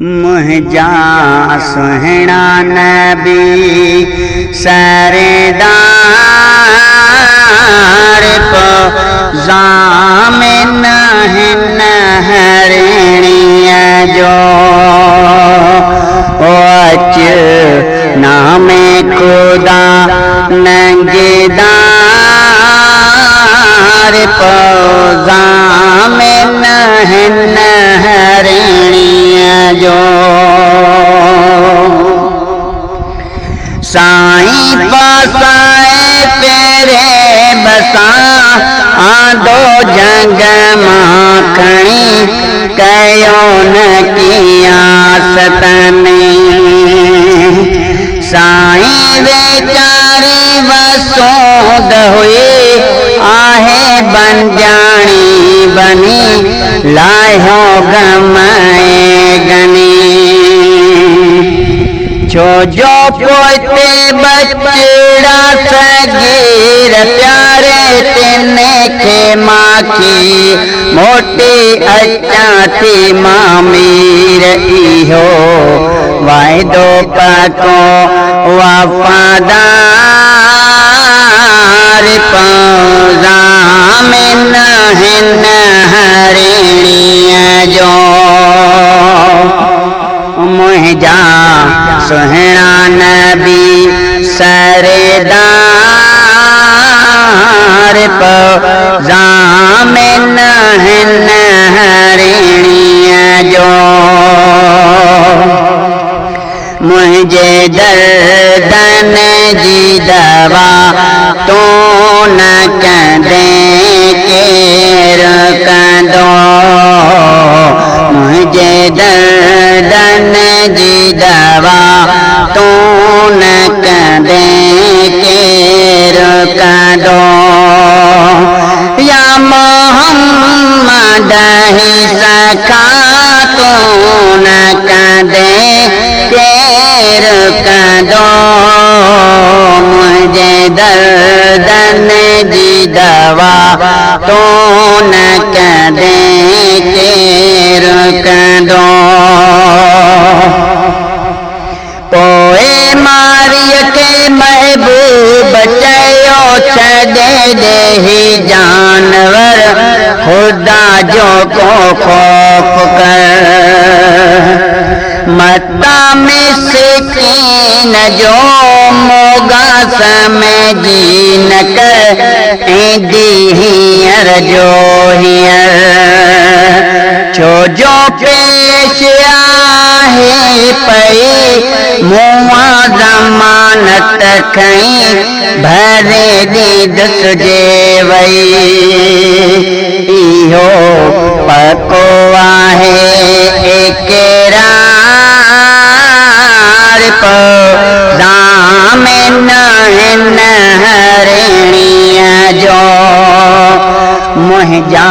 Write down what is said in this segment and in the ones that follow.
मुंहिंजा सुहिणा नबी सरदार ज़ामिन हिन हरिणीअ जो अच नामे खुदा नंगेदार ज़ामिन हिन हरिणीअ जो साईं पासाए तेरे बसा आदो जंग मां खणी कयो न कियासतने साईं वेचारी वसोद हुई आहे बंजाणी बनी लायो गमाए गनी छो जो पोते बचड़ा सगीर प्यारे तिने के माखी मोटी अचा थी मामीर इहो वायदो पको वफादार ज़ामिन हिन हरिणीअ जो मुंहिंजा सुहिणा नबी सरदार ज़ामिन हिन हरिणीअ जो मुंहिंजे दर्दन जी दवा तो न कंदे केरु कंदो मुंहिंजे दर्दन जी दवा तो न कंदे केरु कंदो या मोहम्मद ही सखा तो न कंदे केरु कंदो मुंहिंजे दर्दन जी दवा तो न कंदे केरु कंदो पोए मारीअ खे महबूब चयो छॾे ॾे ही जानवर ख़ुदा जो को ख़ौफ़ कर मता मिस्कीन जो मोगा समझी न कर ईंदी हींअर जो हींअर छो जो पेश आहे पई मुआ ज़मानत खई भरे दीद तुझे वई इहो पको आहे ज़ामिन हिन हरिणीअ जो मुंहिंजा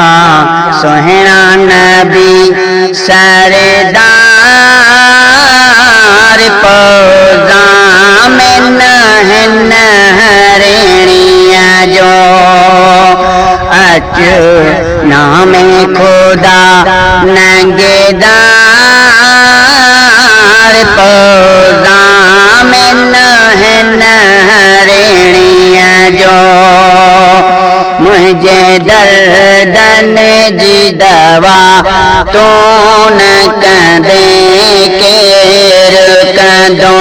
सुहिणा नबी सरदार ज़ामिन हिन हरिणीअ जो अच नामे खुदा नंगेदार ज़ामिन हिन हरिणीअ जो मुंहिंजे दर्दन जी दवा तो न कंदे केरु कंदो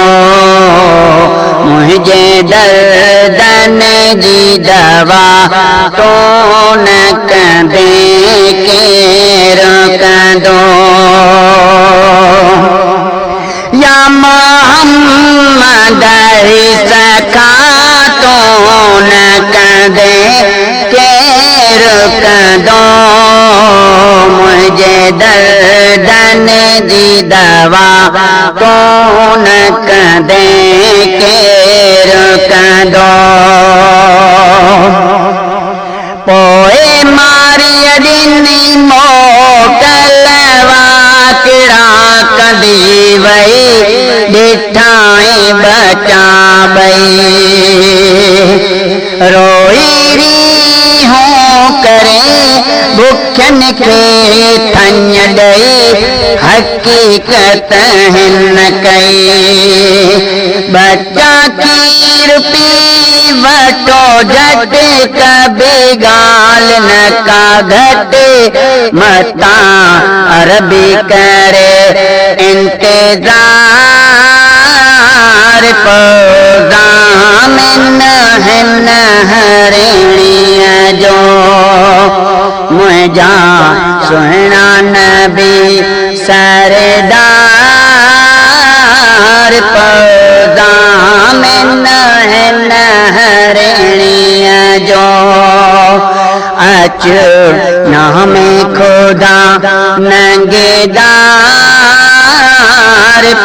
मुंहिंजे दर्दन जी दवा तो न कंदे केरु कंदो या मोहम्मद ही सखा तो न कंदे केरु कंदो मुंहिंजे दर्दन जी दवा तो न कंदे केरु कंदो पोए मारीअ ॾिनी मोकल वाकिड़ा कंदी वई ॾिठाई बचा ॿई रोई रीहों करे भुखियनि खे थञ ॾेई हथ हकीकत हिन कई। बच्चा खीर पी वठो झट कभी गाल न का घट मता अरबी करे इंतजार पौज़ामिन हिन हरिणीअ जो मुंहिंजा सुहिणा नबी सरदार पौज़ामिन हिन हरिणीअ जो अच नामे खुदा नंगेदार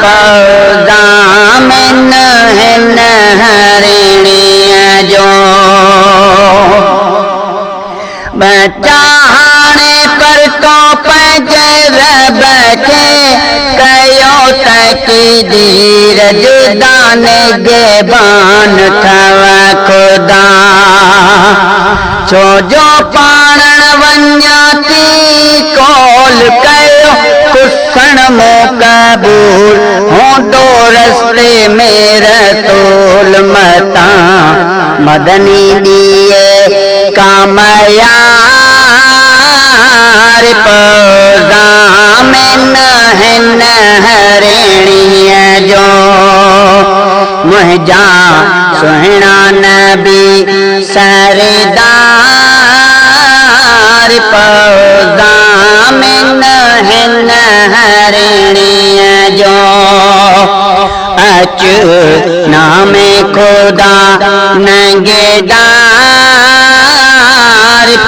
पौज़ामिन हिन हरिणीअ जो बच्चा हाणे पर तो पंहिंजे रब खे कयो तक़दीर जुदा निगहबान ठव खुदा छो जो पाणण वञा थी कौल कयो कुसण मो कबूल होंदो रस्ते में रसूल मता मदनी दिए कामयार पौज़ामिन हिन हरिणीअ जो मुंहिंजा सुहिणा नबी सरदार पौज़ामिन हिन हरिणीअ जो अच नामे खुदा नंगेदार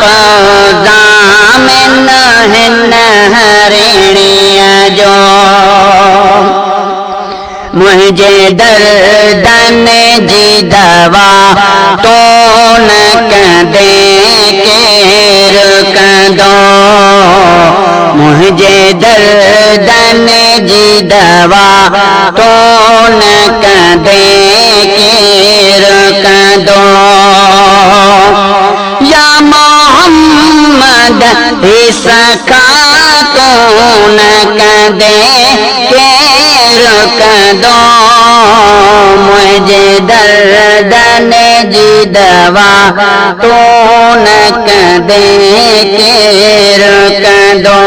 पौज़ामिन हिन हरिणीअ जो मुंहिंजे दर्दन जी दवा तो न कंदे केर कंदो मुंहिंजे दर्दन जी दवा तो न कंदे केर कंदो या मोहम्मद ही सखा तो न कंदे केर कंदो मुंहिंजे दर्दन जी दवा तो न कंदे केर कंदो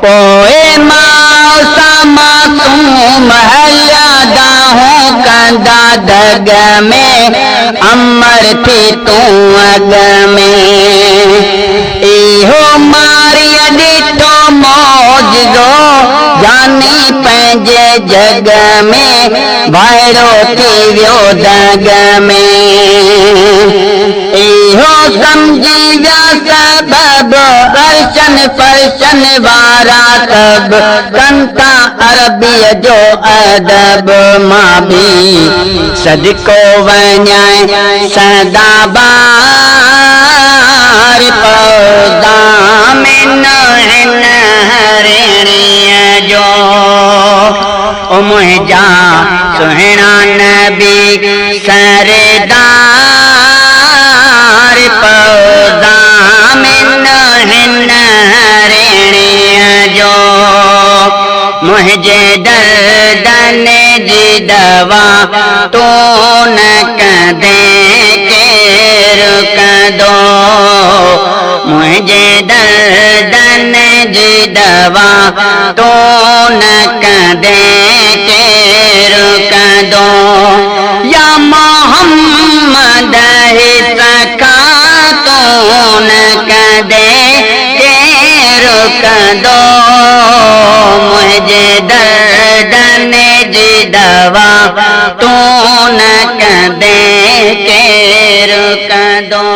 पोए मौसा मासूम हलियादाहूं कंदा दग में अमर थी तूं अग में इहो मारिया ॾिठो मौजो जानी पंहिंजे जग में वाइड़ो थी वियो दग में इहो सम्झी विया सबब अर्शन फर्शन वारा सब कंता अरबीअ जो अदब मां बि सदको वञाए सदाबार पौज़ामिन हिन हरिणीअ जो ओ मुंहिंजा सुहिणा नबी सरदार पौज़ामिन हिन हरिणीअ जो मुंहिंजे दर्दन जी दवा तो न कंदे केर कंदो मुंहिंजे दर्दन जी दवा तो न कंदे केर कंदो या मोहम्मद ही सखा तो न कंदे केर कंदो मुंहिंजे दर्दन जी दवा तो न कंदे केर कंदो।